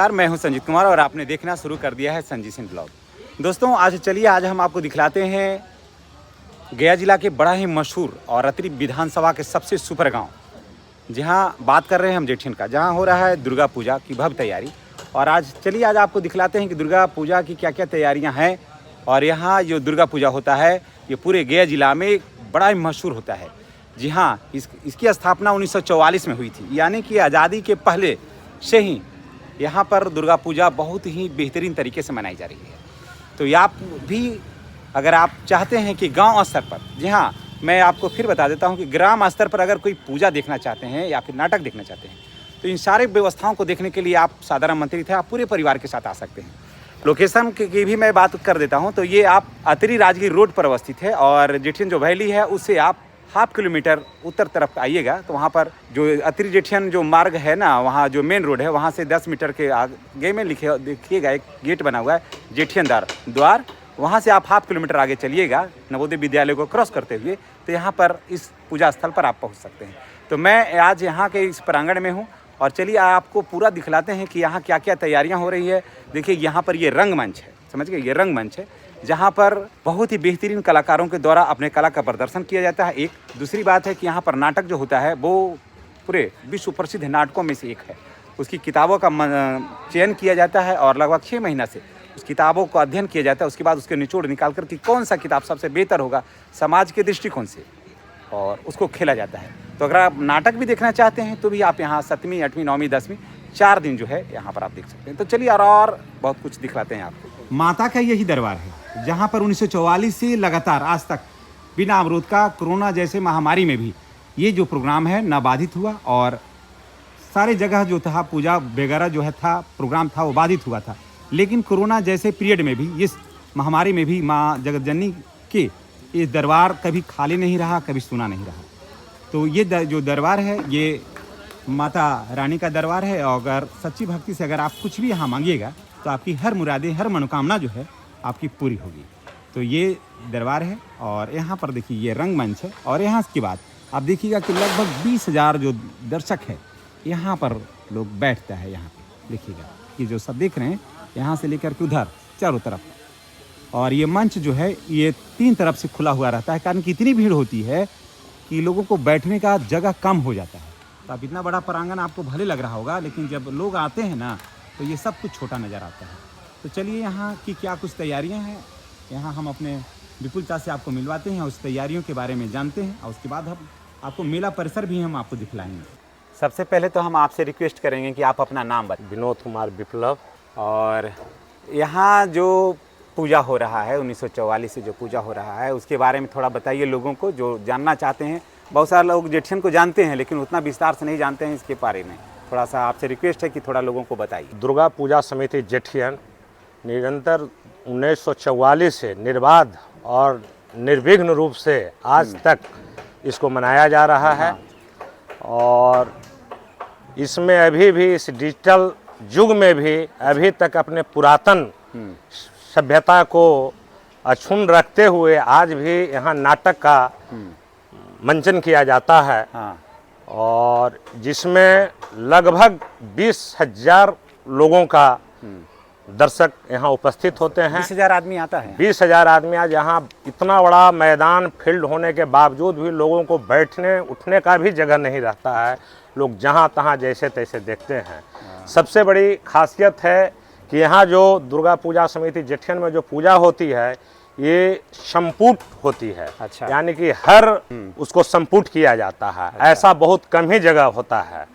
यार मैं हूं संजीत कुमार और आपने देखना शुरू कर दिया है संजीत सिंह ब्लॉग। दोस्तों आज हम आपको दिखलाते हैं गया जिला के बड़ा ही मशहूर और अत्रि विधानसभा के सबसे सुपर गांव, जहां बात कर रहे हैं हम जेठियन का, जहां हो रहा है दुर्गा पूजा की भव्य तैयारी। और आज आपको दिखलाते हैं कि दुर्गा पूजा की क्या क्या तैयारियाँ हैं। और यहाँ जो दुर्गा पूजा होता है ये पूरे गया जिला में बड़ा ही मशहूर होता है। जी हाँ, इसकी स्थापना 1944 में हुई थी, यानी कि आज़ादी के पहले से ही यहाँ पर दुर्गा पूजा बहुत ही बेहतरीन तरीके से मनाई जा रही है। तो आप भी अगर आप चाहते हैं कि गांव स्तर पर, जी हाँ, मैं आपको फिर बता देता हूँ कि ग्राम स्तर पर अगर कोई पूजा देखना चाहते हैं या फिर नाटक देखना चाहते हैं तो इन सारे व्यवस्थाओं को देखने के लिए आप साधारण मंत्री थे, आप पूरे परिवार के साथ आ सकते हैं। लोकेशन की भी मैं बात कर देता हूँ, तो ये आप अत्रि राजगीर रोड पर अवस्थित है और जेठियन जो वैली है उससे आप हाफ किलोमीटर उत्तर तरफ आइएगा तो वहाँ पर जो अत्रि जेठियन जो मार्ग है ना, वहाँ जो मेन रोड है वहाँ से 10 मीटर के आगे में देखिएगा एक गेट बना हुआ है जेठियन द्वार। वहाँ से आप हाफ किलोमीटर आगे चलिएगा नवोदय विद्यालय को क्रॉस करते हुए, तो यहाँ पर इस पूजा स्थल पर आप पहुँच सकते हैं। तो मैं आज यहाँ के इस प्रांगण में हूँ और चलिए आपको पूरा दिखलाते हैं कि यहाँ क्या क्या तैयारियाँ हो रही है। देखिए यहाँ पर ये रंगमंच है, समझ गए, ये रंगमंच है जहाँ पर बहुत ही बेहतरीन कलाकारों के द्वारा अपने कला का प्रदर्शन किया जाता है। एक दूसरी बात है कि यहाँ पर नाटक जो होता है वो पूरे विश्व प्रसिद्ध नाटकों में से एक है। उसकी किताबों का चयन किया जाता है और लगभग 6 महीना से उस किताबों का अध्ययन किया जाता है। उसके बाद उसके निचोड़ निकाल कर कि कौन सा किताब सबसे बेहतर होगा समाज के दृष्टिकोण से, और उसको खेला जाता है। तो अगर आप नाटक भी देखना चाहते हैं तो भी आप यहाँ 7वीं 8वीं 9वीं 10वीं 4 दिन जो है यहाँ पर आप देख सकते हैं। तो चलिए और बहुत कुछ दिखलाते हैं आपको। माता का यही दरबार है जहाँ पर 1944 से लगातार आज तक बिना अवरोध का कोरोना जैसे महामारी में भी ये जो प्रोग्राम है ना बाधित हुआ, और सारे जगह जो था पूजा वगैरह जो है था प्रोग्राम था वो बाधित हुआ था। लेकिन कोरोना जैसे पीरियड में भी, इस महामारी में भी माँ जगतजननी के ये दरबार कभी खाली नहीं रहा, कभी सुना नहीं रहा। तो ये जो दरबार है ये माता रानी का दरबार है और अगर सच्ची भक्ति से अगर आप कुछ भी यहाँ मांगिएगा तो आपकी हर मुरादें, हर मनोकामना जो है आपकी पूरी होगी। तो ये दरबार है और यहाँ पर देखिए ये रंगमंच है। और यहाँ के बाद आप देखिएगा कि लगभग 20,000 जो दर्शक है यहाँ पर लोग बैठता है। यहाँ पे देखिएगा कि जो सब देख रहे हैं यहाँ से लेकर के उधर चारों तरफ, और ये मंच जो है ये 3 तरफ से खुला हुआ रहता है, कारण कि इतनी भीड़ होती है कि लोगों को बैठने का जगह कम हो जाता है। तो अब इतना बड़ा प्रांगण आपको भले लग रहा होगा, लेकिन जब लोग आते हैं ना तो ये सब कुछ छोटा नज़र आता है। तो चलिए यहाँ की क्या कुछ तैयारियाँ हैं, यहाँ हम अपने विपुलता से आपको मिलवाते हैं, उस तैयारियों के बारे में जानते हैं और उसके बाद हम आपको मेला परिसर भी हम आपको दिखलाएंगे। सबसे पहले तो हम आपसे रिक्वेस्ट करेंगे कि आप अपना नाम बताएं। विनोद कुमार विप्लव। और यहाँ जो पूजा हो रहा है 1944 से जो पूजा हो रहा है उसके बारे में थोड़ा बताइए लोगों को जो जानना चाहते हैं। बहुत सारे लोग जेठियन को जानते हैं लेकिन उतना विस्तार से नहीं जानते हैं इसके बारे में। थोड़ा सा आपसे रिक्वेस्ट है कि थोड़ा लोगों को बताइए। दुर्गा पूजा समिति जेठियन निरंतर 1944 से निर्बाध और निर्विघ्न रूप से आज तक इसको मनाया जा रहा है। और इसमें अभी भी इस डिजिटल युग में भी अभी तक अपने पुरातन सभ्यता को अक्षुण्ण रखते हुए आज भी यहाँ नाटक का मंचन किया जाता है। और जिसमें लगभग 20,000 लोगों का दर्शक यहाँ उपस्थित होते हैं। 20,000 आदमी आता है। 20,000 आदमी आज यहाँ, इतना बड़ा मैदान फील्ड होने के बावजूद भी लोगों को बैठने उठने का भी जगह नहीं रहता है। लोग जहाँ तहाँ जैसे तैसे देखते हैं। सबसे बड़ी खासियत है कि यहाँ जो दुर्गा पूजा समिति जेठियन में जो पूजा होती है ये संपुट होती है। अच्छा। यानी कि हर उसको संपुट किया जाता है। अच्छा। ऐसा बहुत कम ही जगह होता है।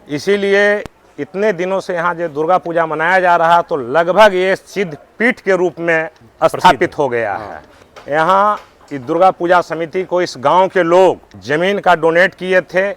इसीलिए इतने दिनों से यहाँ जो दुर्गा पूजा मनाया जा रहा तो लगभग ये सिद्ध पीठ के रूप में स्थापित हो गया है। यहाँ इस दुर्गा पूजा समिति को इस गांव के लोग जमीन का डोनेट किए थे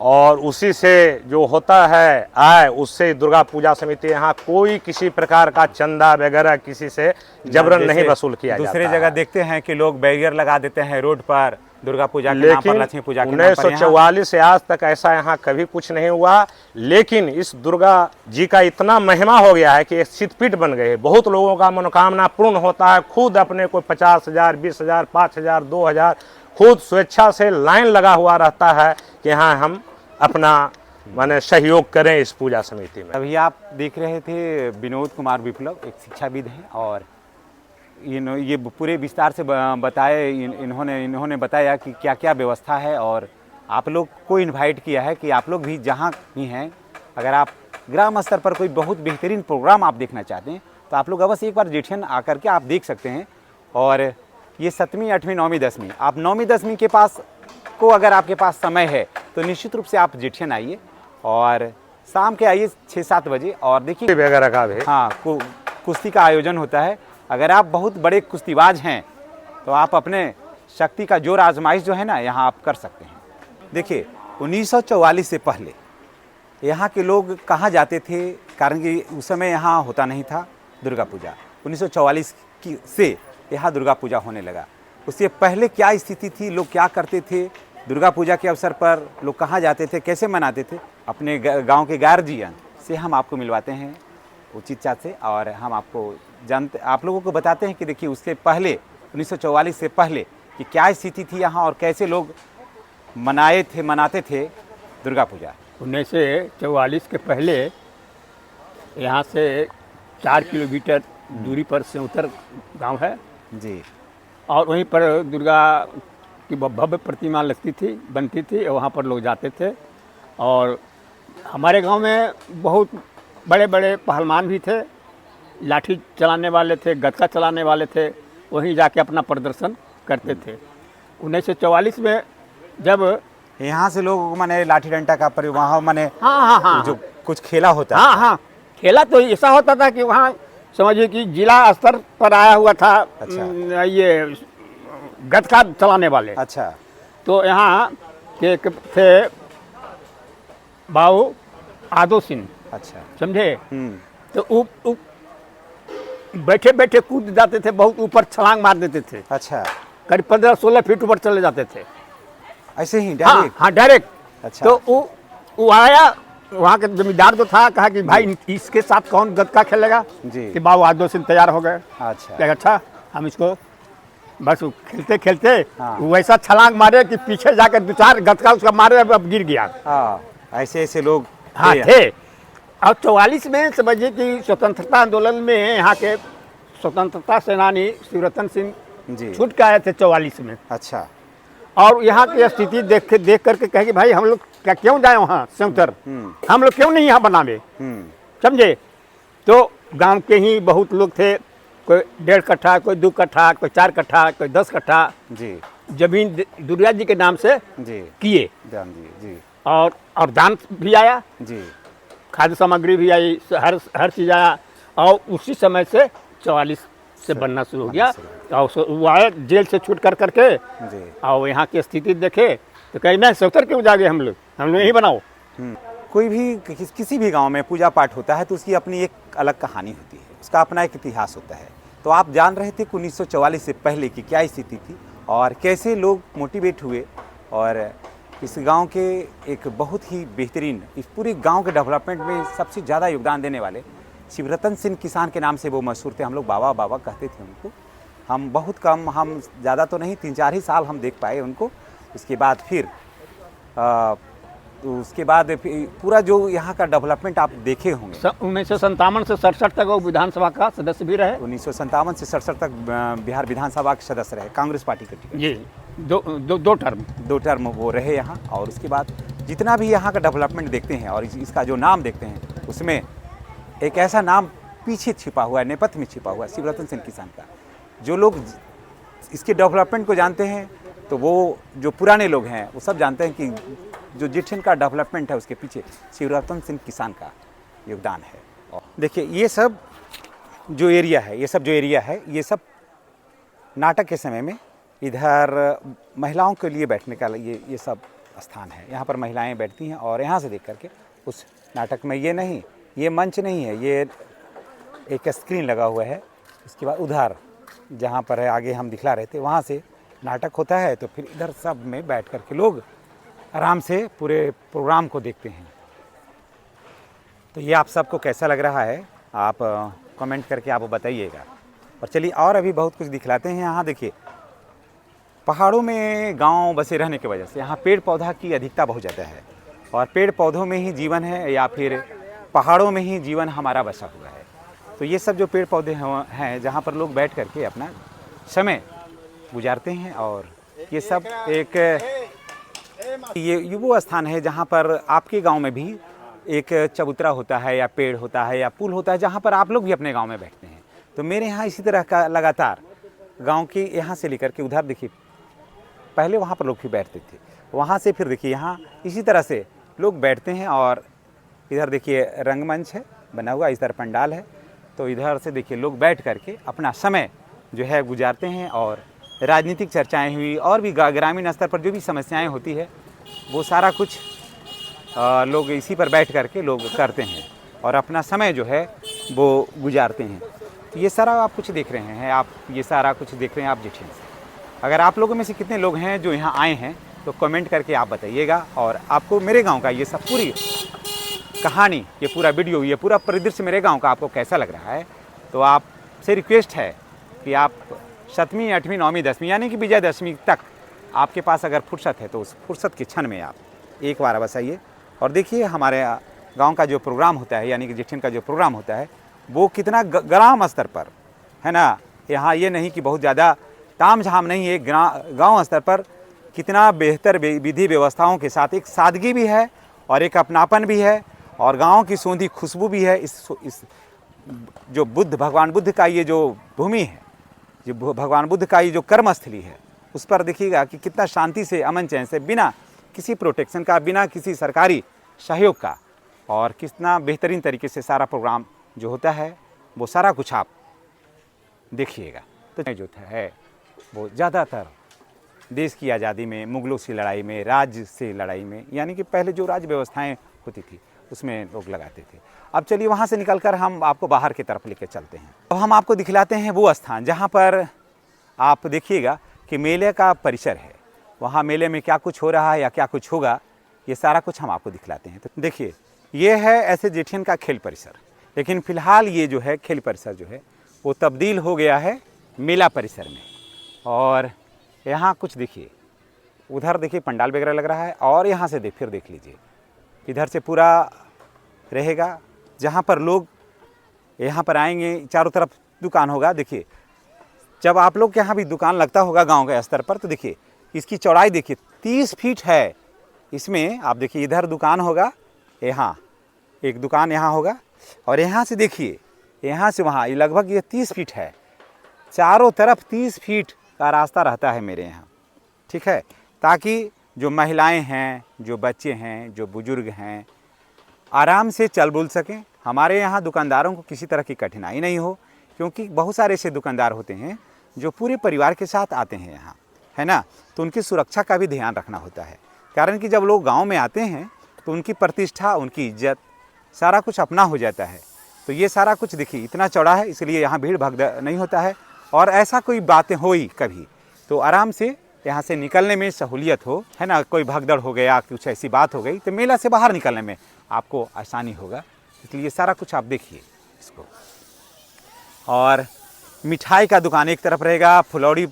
और उसी से जो होता है आय, उससे दुर्गा पूजा समिति यहाँ कोई किसी प्रकार का चंदा वगैरह किसी से जबरन नहीं वसूल किया जाता है। दूसरे जगह देखते हैं कि लोग बैरियर लगा देते हैं रोड पर दुर्गा पूजा के नाम पर, लक्ष्मी पूजा के नाम पर। 1944 से आज तक ऐसा यहाँ कभी कुछ नहीं हुआ। लेकिन इस दुर्गा जी का इतना महिमा हो गया है कि एक सिद्धपीठ बन गए। बहुत लोगों का मनोकामना पूर्ण होता है। खुद अपने कोई 50,000 20,000 5,000 2,000 खुद स्वेच्छा से लाइन लगा हुआ रहता है कि यहाँ हम अपना माने सहयोग करें इस पूजा समिति में। अभी आप देख रहे थे विनोद कुमार विप्लव, एक शिक्षाविद हैं, और ये पूरे विस्तार से बताए इन्होंने बताया कि क्या क्या व्यवस्था है, और आप लोग को इनवाइट किया है कि आप लोग भी जहाँ भी हैं, अगर आप ग्राम स्तर पर कोई बहुत बेहतरीन प्रोग्राम आप देखना चाहते हैं तो आप लोग अवश्य एक बार जेठियन आकर के आप देख सकते हैं। और ये 7वीं 8वीं 9वीं 10वीं, आप 9वीं 10वीं के पास को अगर आपके पास समय है तो निश्चित रूप से आप जेठियन आइए, और शाम के आइए 6-7 बजे, और देखिए वगैरह का भी हाँ कुश्ती का आयोजन होता है। अगर आप बहुत बड़े कुश्तीबाज हैं तो आप अपने शक्ति का जोर आजमाइश जो है ना यहाँ आप कर सकते हैं। देखिए 1944 से पहले यहाँ के लोग कहाँ जाते थे, कारण कि उस समय यहाँ होता नहीं था दुर्गा पूजा। 1944 से यहाँ दुर्गा पूजा होने लगा। उससे पहले क्या स्थिति थी, लोग क्या करते थे, दुर्गा पूजा के अवसर पर लोग कहाँ जाते थे, कैसे मनाते थे, अपने गांव के गार्जियन से हम आपको मिलवाते हैं उचित चाट से, और हम आप लोगों को बताते हैं कि देखिए उससे पहले 1944 से पहले कि क्या स्थिति थी यहाँ और कैसे लोग मनाते थे दुर्गा पूजा। 1944 के पहले यहाँ से 4 किलोमीटर दूरी पर सेउतर गांव है जी, और वहीं पर दुर्गा की भव्य प्रतिमा बनती थी, और वहाँ पर लोग जाते थे। और हमारे गांव में बहुत बड़े बड़े पहलवान भी थे, लाठी चलाने वाले थे, गतका चलाने वाले थे, वहीं जाके अपना प्रदर्शन करते थे। 1944 में जब यहाँ से लोग माने लाठी डंडा का वहाँ माने हाँ जो कुछ खेला होता हाँ खेला तो ऐसा होता था कि वहाँ समझिए कि जिला स्तर पर आया हुआ था। अच्छा। ये गतका चलाने वाले। अच्छा। तो यहाँ के थे बाबू आदो सिंह। अच्छा। समझे। तो बैठे बैठे कूद जाते थे, बहुत ऊपर छलांग मार देते थे। अच्छा। करीब 15-16 फीट ऊपर चले जाते थे ऐसे ही डायरेक्ट। हाँ डायरेक्ट। अच्छा। तो वो आया, वहाँ के जमींदार जो था, कहा कि भाई इसके साथ कौन गतका खेलेगा जी। कि बाबू आदो सिंह तैयार हो गए। अच्छा। अच्छा हम इसको बस खेलते खेलते हाँ। वैसा छलांग मारे कि पीछे जाकर 2-4 गतका उसका मारे, अब गिर गया। हाँ ऐसे ऐसे लोग हाँ थे। और 44 में समझिए कि स्वतंत्रता आंदोलन में यहाँ के स्वतंत्रता सेनानी शिवरतन सिंह जी छूट के आए थे 44 में। अच्छा। और यहाँ की स्थिति देख करके कहे कि भाई हम लोग क्या क्यों जाए वहाँ सेंटर, हम लोग क्यों नहीं यहाँ बनावे। समझे। तो गांव के ही बहुत लोग थे, कोई 1.5 कट्ठा, कोई 2 कट्ठा, कोई 4 कट्ठा, कोई 10 कट्ठा जी जमीन दुर्गा जी के नाम से जी किए। दान जी। और दान भी आया जी, खाद्य सामग्री भी आई, हर चीज़ आया। और उसी समय से 44 से बनना शुरू हो गया। और वो आए जेल से छूट कर करके जी। और यहाँ की स्थिति देखे तो कहीं नहीं सेवतर क्यों जागे, हम लोग यही बनाओ। कोई भी किसी भी गांव में पूजा पाठ होता है तो उसकी अपनी एक अलग कहानी होती है, उसका अपना एक इतिहास होता है। तो आप जान रहे थे कि 1944 से पहले की क्या स्थिति थी और कैसे लोग मोटिवेट हुए, और इस गांव के एक बहुत ही बेहतरीन, इस पूरे गांव के डेवलपमेंट में सबसे ज़्यादा योगदान देने वाले शिवरतन सिंह किसान के नाम से वो मशहूर थे। हम लोग बाबा बाबा कहते थे उनको। हम बहुत कम, हम ज़्यादा तो नहीं, 3-4 ही साल हम देख पाए उनको। उसके बाद फिर पूरा जो यहाँ का डेवलपमेंट आप देखे होंगे। 1957 से 67 तक वो विधानसभा का सदस्य भी रहे। 1957 से 67 तक बिहार विधानसभा के सदस्य रहे, कांग्रेस पार्टी के टिकट। जी, दो टर्म वो रहे यहाँ। और उसके बाद जितना भी यहाँ का डेवलपमेंट देखते हैं और इसका जो नाम देखते हैं, उसमें एक ऐसा नाम पीछे छिपा हुआ है, नेपथ्य में छिपा हुआ है, शिवरतन सिंह किसान का। जो लोग इसके डेवलपमेंट को जानते हैं तो वो जो पुराने लोग हैं वो सब जानते हैं कि जो जेठियन का डेवलपमेंट है उसके पीछे शिवरतन सिंह किसान का योगदान है। और देखिए ये सब जो एरिया है, ये सब नाटक के समय में इधर महिलाओं के लिए बैठने का ये सब स्थान है। यहाँ पर महिलाएं बैठती हैं और यहाँ से देख करके उस नाटक में, ये मंच नहीं है, ये एक स्क्रीन लगा हुआ है। उसके बाद उधर जहाँ पर है आगे हम दिखला रहे थे, वहाँ से नाटक होता है। तो फिर इधर सब में बैठ कर के लोग आराम से पूरे प्रोग्राम को देखते हैं। तो ये आप सबको कैसा लग रहा है, आप कमेंट करके आप बताइएगा। और चलिए और अभी बहुत कुछ दिखलाते हैं। यहाँ देखिए, पहाड़ों में गांव बसे रहने की वजह से यहाँ पेड़ पौधा की अधिकता बहुत ज़्यादा है। और पेड़ पौधों में ही जीवन है या फिर पहाड़ों में ही जीवन हमारा बसा हुआ है। तो ये सब जो पेड़ पौधे हैं जहाँ पर लोग बैठ करके अपना समय गुजारते हैं, और ये सब एक ये वो स्थान है जहाँ पर आपके गांव में भी एक चबूतरा होता है या पेड़ होता है या पुल होता है जहाँ पर आप लोग भी अपने गांव में बैठते हैं। तो मेरे यहाँ इसी तरह का लगातार गांव के यहाँ से लेकर के उधर देखिए, पहले वहाँ पर लोग भी बैठते थे, वहाँ से फिर देखिए यहाँ इसी तरह से लोग बैठते हैं। और इधर देखिए रंगमंच है बना हुआ, इधर पंडाल है, तो इधर से देखिए लोग बैठ करके अपना समय जो है गुजारते हैं। और राजनीतिक चर्चाएं हुई और भी ग्रामीण स्तर पर जो भी समस्याएं होती है वो सारा कुछ लोग इसी पर बैठ करके लोग करते हैं और अपना समय जो है वो गुजारते हैं। तो ये सारा आप कुछ देख रहे हैं, आप ये सारा कुछ देख रहे हैं आप जेठियन से। अगर आप लोगों में से कितने लोग हैं जो यहाँ आए हैं तो कमेंट करके आप बताइएगा। और आपको मेरे गांव का ये सब पूरी कहानी, ये पूरा वीडियो, ये पूरा परिदृश्य मेरे गांव का आपको कैसा लग रहा है, तो आपसे रिक्वेस्ट है कि आप 7वीं 8वीं 9वीं 10वीं यानी कि विजयदशमी तक आपके पास अगर फुर्सत है तो उस फुर्सत के क्षण में आप एक बार बस आइए और देखिए हमारे गांव का जो प्रोग्राम होता है, यानी कि जेठियन का जो प्रोग्राम होता है वो कितना ग्राम स्तर पर है ना। यहाँ ये नहीं कि बहुत ज़्यादा ताम झाम नहीं है, गांव स्तर पर कितना बेहतर विधि व्यवस्थाओं के साथ एक सादगी भी है और एक अपनापन भी है और गांव की सौंधी खुशबू भी है। इस जो भगवान बुद्ध का ये जो भूमि है, जो भगवान बुद्ध का ये जो कर्मस्थली है, उस पर देखिएगा कि कितना शांति से, अमन चैन से, बिना किसी प्रोटेक्शन का, बिना किसी सरकारी सहयोग का, और कितना बेहतरीन तरीके से सारा प्रोग्राम जो होता है वो सारा कुछ आप देखिएगा। तो जो है वो ज़्यादातर देश की आज़ादी में, मुगलों से लड़ाई में, राज्य से लड़ाई में, यानी कि पहले जो राज्य व्यवस्थाएं होती थी उसमें लोग लगाते थे। अब चलिए वहाँ से निकलकर हम आपको बाहर की तरफ लेकर चलते हैं। अब हम आपको दिखलाते हैं वो स्थान जहाँ पर आप देखिएगा कि मेले का परिसर है। वहाँ मेले में क्या कुछ हो रहा है या क्या कुछ होगा, ये सारा कुछ हम आपको दिखलाते हैं। तो देखिए ये है ऐसे जेठियन का खेल परिसर, लेकिन फ़िलहाल ये जो है खेल परिसर जो है वो तब्दील हो गया है मेला परिसर में। और यहाँ कुछ देखिए, उधर देखिए पंडाल वगैरह लग रहा है, और यहाँ से फिर देख लीजिए इधर से पूरा रहेगा जहाँ पर लोग यहाँ पर आएंगे, चारों तरफ दुकान होगा। देखिए जब आप लोग के यहाँ भी दुकान लगता होगा गांव के स्तर पर, तो देखिए इसकी चौड़ाई देखिए 30 फीट है। इसमें आप देखिए इधर दुकान होगा, यहाँ एक दुकान यहाँ होगा, और यहाँ से देखिए यहाँ से वहाँ ये लगभग ये 30 फीट है। चारों तरफ 30 फीट का रास्ता रहता है मेरे यहाँ, ठीक है, ताकि जो महिलाएं हैं, जो बच्चे हैं, जो बुजुर्ग हैं, आराम से चल बुल सकें। हमारे यहाँ दुकानदारों को किसी तरह की कठिनाई नहीं हो, क्योंकि बहुत सारे ऐसे दुकानदार होते हैं जो पूरे परिवार के साथ आते हैं यहाँ, है ना। तो उनकी सुरक्षा का भी ध्यान रखना होता है, कारण कि जब लोग गांव में आते हैं तो उनकी प्रतिष्ठा, उनकी इज्जत, सारा कुछ अपना हो जाता है। तो ये सारा कुछ देखिए इतना चौड़ा है, इसलिए यहाँ भीड़ भगदड़ नहीं होता है। और ऐसा कोई बातें हुई कभी तो आराम से यहाँ से निकलने में सहूलियत हो, है ना। कोई भगदड़ हो गया, कुछ ऐसी बात हो गई तो मेला से बाहर निकलने में आपको आसानी होगा। इसलिए सारा कुछ आप देखिए इसको। और मिठाई का दुकान एक तरफ रहेगा, फुलौड़ी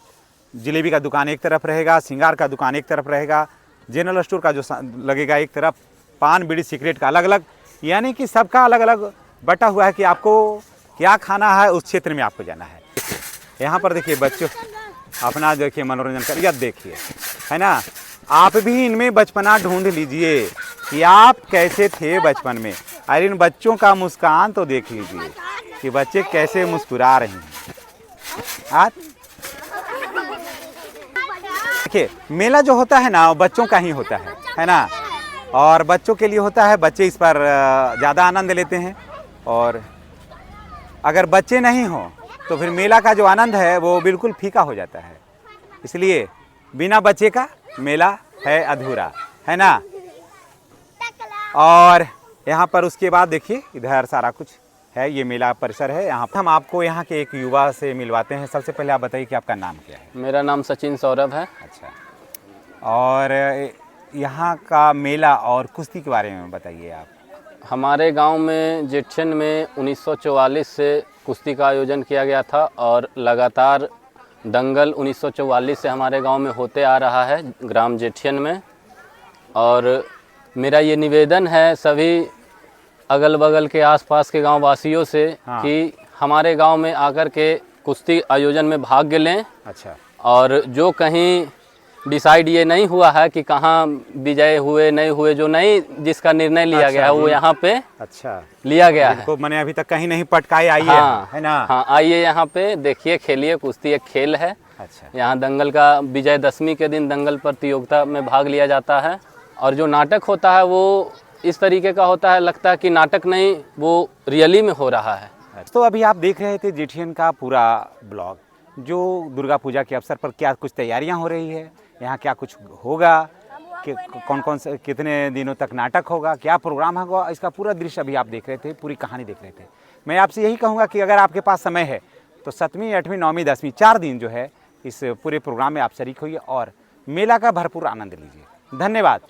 जलेबी का दुकान एक तरफ रहेगा, सिंगार का दुकान एक तरफ रहेगा, जनरल स्टोर का जो लगेगा एक तरफ, पान बीड़ी सिगरेट का अलग अलग, यानी कि सबका अलग अलग बटा हुआ है कि आपको क्या खाना है उस क्षेत्र में आपको जाना है। यहाँ पर देखिए बच्चों अपना देखिए मनोरंजन कर, यह देखिए, है ना। आप भी इनमें बचपना ढूंढ लीजिए कि आप कैसे थे बचपन में। अरे इन बच्चों का मुस्कान तो देख लीजिए कि बच्चे कैसे मुस्कुरा रहे हैं। आज देखिए मेला जो होता है ना वो बच्चों का ही होता है ना, और बच्चों के लिए होता है। बच्चे इस पर ज़्यादा आनंद लेते हैं, और अगर बच्चे नहीं हों तो फिर मेला का जो आनंद है वो बिल्कुल फीका हो जाता है। इसलिए बिना बच्चे का मेला है अधूरा, है ना। और यहाँ पर उसके बाद देखिए इधर सारा कुछ है, ये मेला परिसर है। यहाँ हम आपको यहाँ के एक युवा से मिलवाते हैं। सबसे पहले आप बताइए कि आपका नाम क्या है। मेरा नाम सचिन सौरभ है। अच्छा, और यहाँ का मेला और कुश्ती के बारे में बताइए आप। हमारे गांव में जेठियन में 1944 से कुश्ती का आयोजन किया गया था, और लगातार दंगल 1944 से हमारे गांव में होते आ रहा है ग्राम जेठियन में। और मेरा ये निवेदन है सभी अगल बगल के आसपास के गांव वासियों से हाँ। कि हमारे गांव में आकर के कुश्ती आयोजन में भाग लें। अच्छा, और जो कहीं डिसाइड ये नहीं हुआ है कि कहाँ विजय हुए नहीं हुए, जो नहीं जिसका निर्णय लिया अच्छा गया है वो जी। यहाँ पे अच्छा, लिया गया है। जिनको मैंने अभी तक कहीं नहीं पटकाए, आइए हाँ, है ना। हाँ, आइए यहाँ पे देखिए, खेलिए। कुश्ती एक खेल है। अच्छा, यहाँ दंगल का विजयदशमी के दिन दंगल प्रतियोगिता में भाग लिया जाता है। और जो नाटक होता है वो इस तरीके का होता है, लगता है कि नाटक नहीं, वो रियली में हो रहा है। तो अभी आप देख रहे थे जेठियन का पूरा ब्लॉग, जो दुर्गा पूजा के अवसर पर क्या कुछ तैयारियां हो रही है, यहाँ क्या कुछ होगा, कि कौन कौन से कितने दिनों तक नाटक होगा, क्या प्रोग्राम होगा, इसका पूरा दृश्य अभी आप देख रहे थे, पूरी कहानी देख रहे थे। मैं आपसे यही कहूँगा कि अगर आपके पास समय है तो 7वीं 8वीं 9वीं 10वीं 4 दिन जो है इस पूरे प्रोग्राम में आप शरीक होइए और मेला का भरपूर आनंद लीजिए। धन्यवाद।